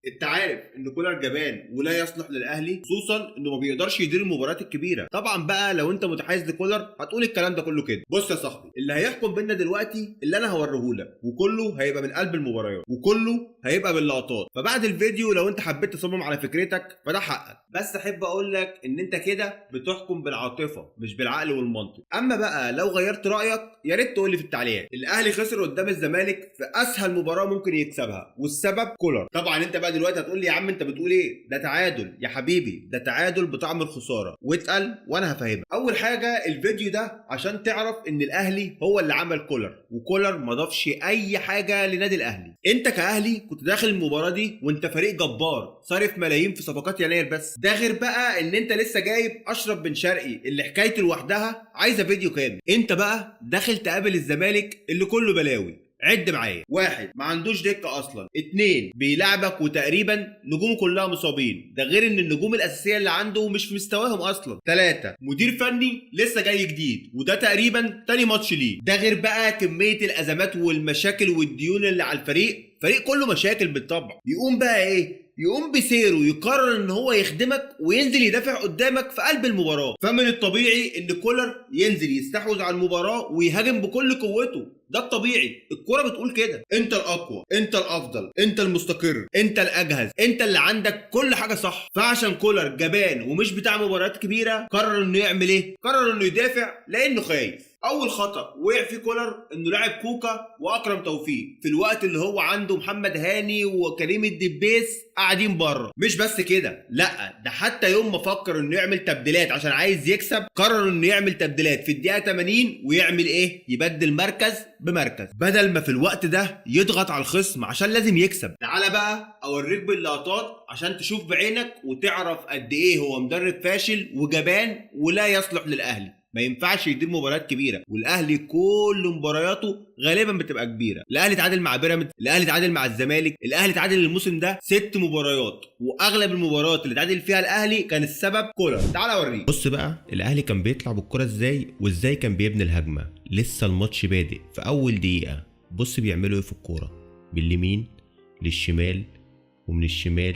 انت عارف ان كولر جبان ولا يصلح للاهلي، خصوصا انه ما بيقدرش يدير المباريات الكبيره. طبعا بقى لو انت متحيز لكولر هتقول الكلام ده كله كده. بص يا صاحبي، اللي هيحكم بينا دلوقتي اللي انا هوريهولك، وكله هيبقى من قلب المباريات، وكله هيبقى باللقطات. فبعد الفيديو لو انت حبيت تصمم على فكرتك فده حقك، بس احب اقول لك ان انت كده بتحكم بالعاطفه مش بالعقل والمنطق. اما بقى لو غيرت رايك يا ريت تقول لي في التعليقات. الاهلي خسر قدام الزمالك في اسهل مباراه ممكن يكسبها، والسبب كولر. طبعا انت بقى دلوقتي هتقول لي يا عم انت بتقول ايه؟ ده تعادل يا حبيبي، ده تعادل بطعم الخساره، واتقل وانا هفهمك. اول حاجه الفيديو ده عشان تعرف ان الاهلي هو اللي عمل كولر، وكولر ما ضافش اي حاجه لنادي الاهلي. انت كاهلي كنت داخل المباراه دي وانت فريق جبار صارف ملايين في صفقات يناير بس، ده غير بقى ان انت لسه جايب اشرف بن شرقي اللي حكايته لوحدها عايزه فيديو كامل. انت بقى داخل تقابل الزمالك اللي كله بلاوي. عد معايا: واحد، ما عندوش دكه اصلا. اتنين، بيلعبك وتقريبا نجومه كلها مصابين، ده غير ان النجوم الاساسيه اللي عنده مش في مستواهم اصلا. تلاتة، مدير فني لسه جاي جديد وده تقريبا تاني ماتش ليه، ده غير بقى كميه الازمات والمشاكل والديون اللي على الفريق. فريق كله مشاكل بالطبع. يقوم بقى ايه؟ يقوم بسيره يقرر ان هو يخدمك وينزل يدافع قدامك في قلب المباراه. فمن الطبيعي ان كولر ينزل يستحوذ على المباراه ويهاجم بكل قوته، ده الطبيعي. الكوره بتقول كده. انت الاقوى، انت الافضل، انت المستقر، انت الاجهز، انت اللي عندك كل حاجه صح. فعشان كولر جبان ومش بتاع مباريات كبيره، قرر انه يعمل ايه؟ قرر انه يدافع لانه خايف. اول خطأ وقع فيه كولر انه لعب كوكا واكرم توفيق في الوقت اللي هو عنده محمد هاني وكريم الدبيس قاعدين بره. مش بس كده، لا ده حتى يوم ما فكر انه يعمل تبديلات عشان عايز يكسب، قرر انه يعمل تبديلات في الدقيقه 80 ويعمل ايه؟ يبدل مركز بمركز بدل ما في الوقت ده يضغط على الخصم عشان لازم يكسب. تعالى بقى اوريك باللقطات عشان تشوف بعينك وتعرف قد ايه هو مدرب فاشل وجبان ولا يصلح للاهلي. ما ينفعش يدير مباريات كبيره، والاهلي كل مبارياته غالبا بتبقى كبيره. الاهلي تعادل مع بيراميدز، الاهلي تعادل مع الزمالك، الاهلي تعادل الموسم ده 6 مباريات، واغلب المباريات اللي تعادل فيها الاهلي كان السبب كولر. تعال اوريك. بص بقى الاهلي كان بيطلع بالكره ازاي وازاي كان بيبني الهجمه. لسه الماتش بادئ في اول دقيقه، بص بيعملوا ايه في الكوره: باليمين للشمال ومن الشمال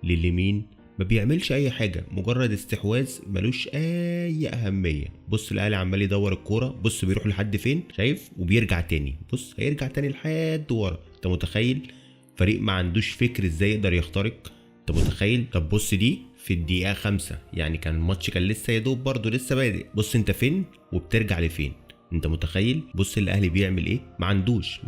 لليمين. ما بيعملش اي حاجه، مجرد استحواذ ملوش اي اهميه. بص الاهلي عمال يدور الكوره، بص بيروح لحد فين شايف، وبيرجع تاني. بص هيرجع تاني لحد ورا. انت متخيل؟ فريق ما عندوش فكر ازاي يقدر يخترق. انت متخيل؟ طب بص دي في الدقيقه 5، يعني كان الماتش كان لسه يدوب برضه لسه بادئ. بص انت فين وبترجع لفين. انت متخيل؟ بص الاهلي بيعمل ايه. ما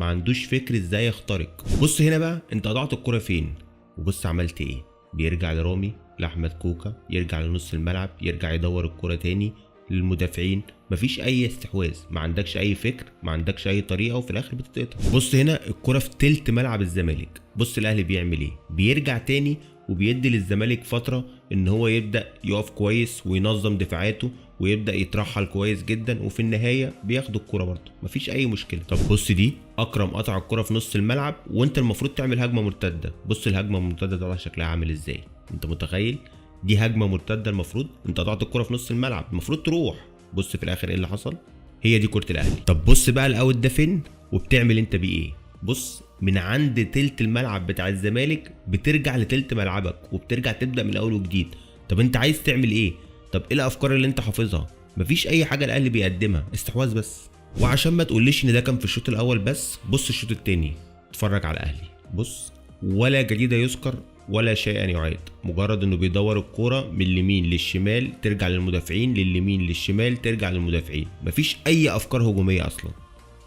عندوش فكر ازاي يخترق. بص هنا بقى انت قطعت الكوره فين، وبص عملت ايه. بيرجع لرامي، لاحمد كوكا، يرجع لنص الملعب، يرجع يدور الكرة تاني للمدافعين. مفيش اي استحواذ، ما عندكش اي فكر، ما عندكش اي طريقه، وفي الاخر بتتقطع. بص هنا الكرة في تلت ملعب الزمالك. بص الاهلي بيعمل ايه. بيرجع تاني وبيدي للزمالك فتره ان هو يبدا يقف كويس وينظم دفاعاته ويبدا يترحل كويس جدا، وفي النهايه بياخدوا الكوره برضه مفيش اي مشكله. طب بص دي اكرم قطع الكوره في نص الملعب وانت المفروض تعمل هجمه مرتده. بص الهجمه المرتده ده شكلها عامل ازاي. انت متخيل؟ دي هجمه مرتده، المفروض انت قطعت الكوره في نص الملعب المفروض تروح. بص في الاخر ايه اللي حصل. هي دي كره الاهلي. طب بص بقى الاوت ده فين وبتعمل انت بيه ايه. بص من عند تلت الملعب بتاع الزمالك بترجع لتلت ملعبك وبترجع تبدا من اول وجديد. طب انت عايز تعمل ايه؟ طب ايه الافكار اللي انت حافظها؟ مفيش اي حاجه الاهلي بيقدمها، استحواذ بس. وعشان ما تقوليش ان ده كان في الشوط الاول بس، بص الشوط التاني اتفرج على الاهلي. بص ولا جديد يذكر ولا شيئا يعاد، مجرد انه بيدور الكوره من اليمين للشمال ترجع للمدافعين، لليمين للشمال ترجع للمدافعين. مفيش اي افكار هجوميه اصلا.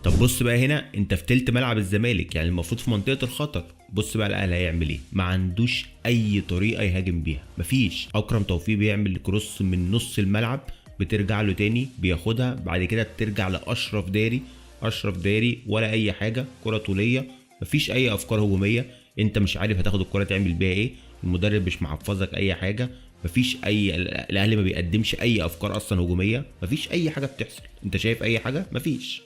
طب بص بقى هنا انت في تلت ملعب الزمالك، يعني المفروض في منطقه الخطر. بص بقى الاهلي هيعمل ايه. ما عندوش اي طريقه يهاجم بيها، مفيش. اكرم توفيق بيعمل كروس من نص الملعب بترجع له تاني بياخدها، بعد كده بترجع لاشرف داري. اشرف داري ولا اي حاجه، كره طوليه، مفيش اي افكار هجوميه. انت مش عارف هتاخد الكره تعمل بيها ايه، المدرب مش محفظك اي حاجه، مفيش اي. الاهلي ما بيقدمش اي افكار اصلا هجوميه، مفيش اي حاجه بتحصل. انت شايف اي حاجه؟ مفيش.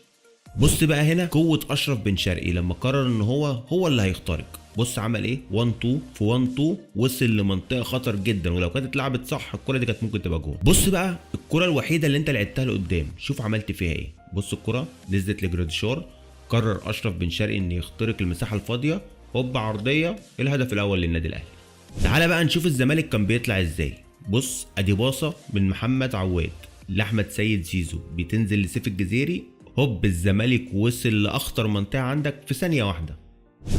بص بقى هنا قوه اشرف بن شرقي لما قرر ان هو اللي هيخترق. بص عمل ايه. 1 2 في 1 2 وصل لمنطقه خطر جدا، ولو كانت اتلعبت صح الكره دي كانت ممكن تبقى جول. بص بقى الكره الوحيده اللي انت لعبتها لقدام، شوف عملت فيها ايه. بص الكره نزلت لجراديشار، قرر اشرف بن شرقي ان يخترق المساحه الفاضيه هوب عرضيه، الهدف الاول للنادي الاهلي. تعالى بقى نشوف الزمالك كان بيطلع ازاي. بص ادي باصه من محمد عواد لاحمد سيد زيزو بتنزل لسيف الجزيري، هوب الزمالك وصل لاخطر منطقه عندك في ثانيه واحده.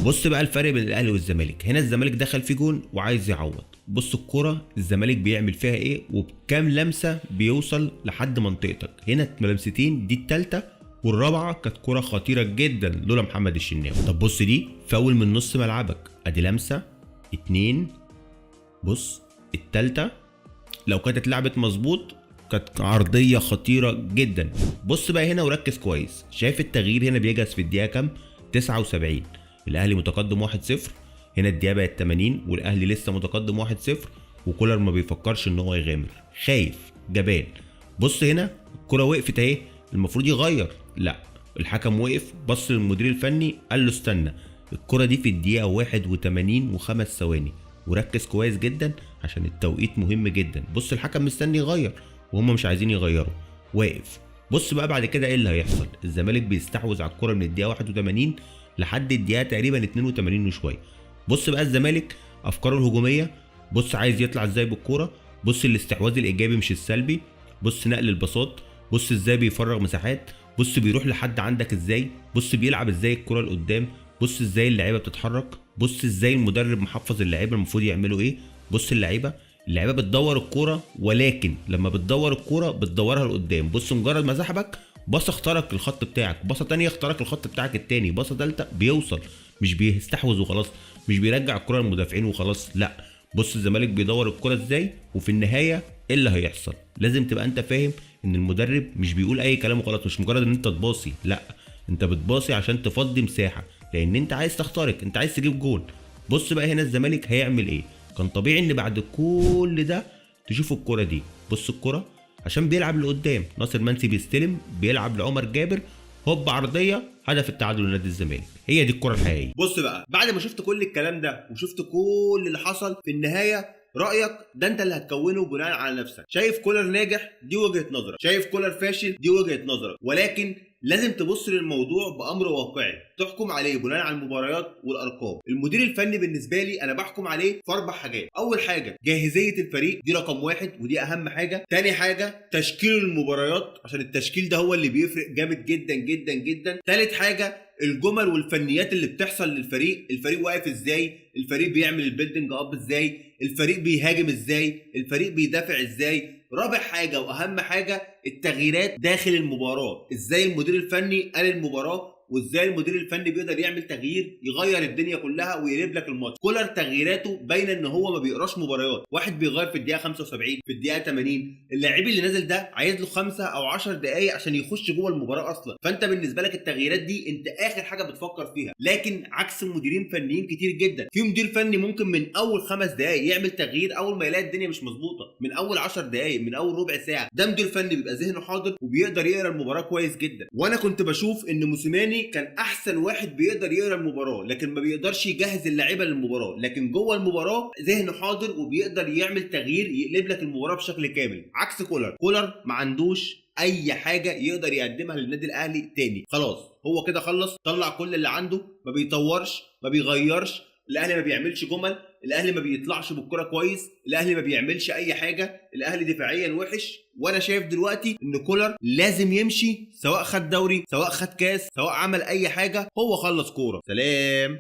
بص بقى الفرق بين الاهلي والزمالك، هنا الزمالك دخل في جون وعايز يعوض. بص الكرة الزمالك بيعمل فيها ايه وبكام لمسه بيوصل لحد منطقتك. هنا لمستين، دي الثالثه والرابعه كانت كرة خطيره جدا لولا محمد الشناوي. طب بص دي فاول من نص ملعبك، ادي لمسه 2. بص الثالثه لو كانت اتلعبت مظبوط كانت عرضيه خطيره جدا. بص بقى هنا وركز كويس، شايف التغيير هنا بيجهز في الدقيقه كام؟ 79. الاهلي متقدم 1-0، هنا الدقيقه بقت 80 والاهلي لسه متقدم 1-0 وكولر ما بيفكرش ان هو يغامر، خايف جبان. بص هنا الكره وقفت اهي، المفروض يغير، لا الحكم وقف بص للمدير الفني قال له استنى، الكره دي في الدقيقه 81 و5 ثواني. وركز كويس جدا عشان التوقيت مهم جدا. بص الحكم مستني يغير وهم مش عايزين يغيروا، واقف. بص بقى بعد كده ايه اللي هيحصل، الزمالك بيستحوذ على الكره من الدقيقه 81 لحد الدقيقه تقريبا 82 وشويه. بص بقى الزمالك افكاره الهجوميه، بص عايز يطلع ازاي بالكوره، بص الاستحواذ الايجابي مش السلبي، بص نقل الباصات، بص ازاي بيفرغ مساحات، بص بيروح لحد عندك ازاي، بص بيلعب ازاي الكره لقدام، بص ازاي اللعيبه بتتحرك، بص ازاي المدرب محفظ اللعيبه المفروض يعملوا ايه. بص اللعيبه بتدور الكوره، ولكن لما بتدور الكوره بتدورها لقدام. بص مجرد ما سحبك باصه اخترق الخط بتاعك، باصه تانية اخترق الخط بتاعك التاني، باصه ثالثه بيوصل، مش بيستحوذ وخلاص، مش بيرجع الكره للمدافعين وخلاص، لا. بص الزمالك بيدور الكره ازاي، وفي النهايه ايه اللي هيحصل. لازم تبقى انت فاهم ان المدرب مش بيقول اي كلام وخلاص، مش مجرد ان انت تباصي، لا انت بتباصي عشان تفضي مساحه، لان انت عايز تخترق، انت عايز تجيب جول. بص بقى هنا الزمالك هيعمل ايه، كان طبيعي ان بعد كل ده تشوف الكره دي. بص الكره عشان بيلعب لقدام، ناصر منسي بيستلم بيلعب لعمر جابر، هوب عرضيه، هدف التعادل لنادي الزمالك. هي دي الكره الحقيقيه. بص بقى بعد ما شفت كل الكلام ده وشفت كل اللي حصل في النهايه، رايك ده انت اللي هتكونه بناء على نفسك. شايف كولر ناجح دي وجهه نظرك، شايف كولر فاشل دي وجهه نظرك، ولكن لازم تبص للموضوع بامر واقعي تحكم عليه بناء على المباريات والارقام. المدير الفني بالنسبه لي انا بحكم عليه في 4 حاجات. اول حاجه جاهزيه الفريق، دي رقم 1 ودي اهم حاجه. تاني حاجه تشكيل المباريات، عشان التشكيل ده هو اللي بيفرق جامد جدا جدا جدا. تالت حاجه الجمل والفنيات اللي بتحصل للفريق، الفريق واقف ازاي، الفريق بيعمل البيلدنج اب ازاي، الفريق بيهاجم ازاي، الفريق بيدافع ازاي. رابع حاجه واهم حاجه التغييرات داخل المباراه، ازاي المدير الفني قال المباراه وازاي المدير الفني بيقدر يعمل تغيير يغير الدنيا كلها ويقلب لك الماتش. كولر تغييراته باينه ان هو ما بيقراش مباريات، واحد بيغير في الدقيقه 75 في الدقيقه 80، اللاعب اللي نازل ده عايز له 5 أو 10 دقائق عشان يخش جوه المباراه اصلا. فانت بالنسبه لك التغييرات دي انت اخر حاجه بتفكر فيها. لكن عكس مديرين فنيين كتير جدا، في مدير فني ممكن من اول 5 دقائق يعمل تغيير اول ما يلاقي الدنيا مش مظبوطه، من اول 10 دقائق، من اول ربع ساعه. ده مدير فني بيبقى ذهنه حاضر وبيقدر يقرا المباراه كويس جدا. وانا كنت بشوف ان موسيماني كان احسن واحد بيقدر يقرا المباراه، لكن ما بيقدرش يجهز اللعيبه للمباراه، لكن جوه المباراه ذهنه حاضر وبيقدر يعمل تغيير يقلب لك المباراه بشكل كامل. عكس كولر ما عندوش اي حاجه يقدر يقدمها للنادي الاهلي تاني، خلاص هو كده خلص، طلع كل اللي عنده، ما بيطورش ما بيغيرش. الاهلي ما بيعملش جمل، الاهلي ما بيطلعش بالكره كويس، الاهلي ما بيعملش اي حاجه، الاهلي دفاعيا وحش. وانا شايف دلوقتي ان كولر لازم يمشي، سواء خد دوري سواء خد كاس سواء عمل اي حاجه، هو خلص كوره. سلام.